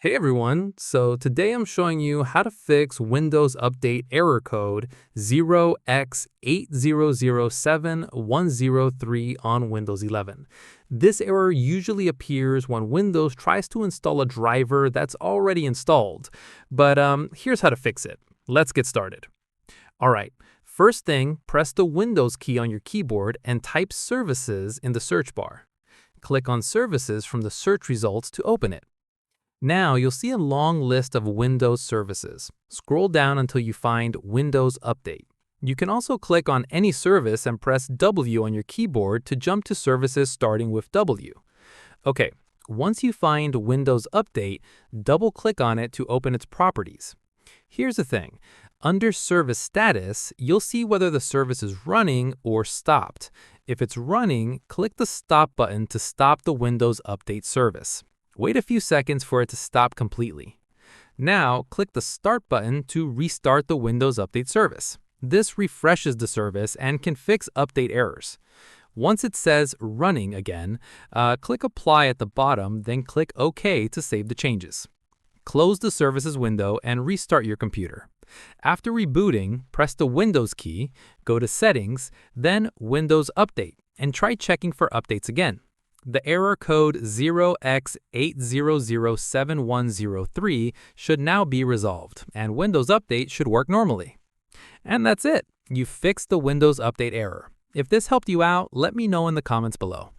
Hey everyone, so today I'm showing you how to fix Windows Update error code 0x80070103 on Windows 11. This error usually appears when Windows tries to install a driver that's already installed, but here's how to fix it. Let's get started. Alright, first thing, press the Windows key on your keyboard and type Services in the search bar. Click on Services from the search results to open it. Now you'll see a long list of Windows services. Scroll down until you find Windows Update. You can also click on any service and press W on your keyboard to jump to services starting with W. Okay, once you find Windows Update, double-click on it to open its properties. Here's the thing. Under Service Status, you'll see whether the service is running or stopped. If it's running, click the Stop button to stop the Windows Update service. Wait a few seconds for it to stop completely. Now, click the Start button to restart the Windows Update service. This refreshes the service and can fix update errors. Once it says Running again, click Apply at the bottom, then click OK to save the changes. Close the Services window and restart your computer. After rebooting, press the Windows key, go to Settings, then Windows Update, and try checking for updates again. The error code 0x80070103 should now be resolved, and Windows Update should work normally. And that's it. You fixed the Windows Update error. If this helped you out, let me know in the comments below.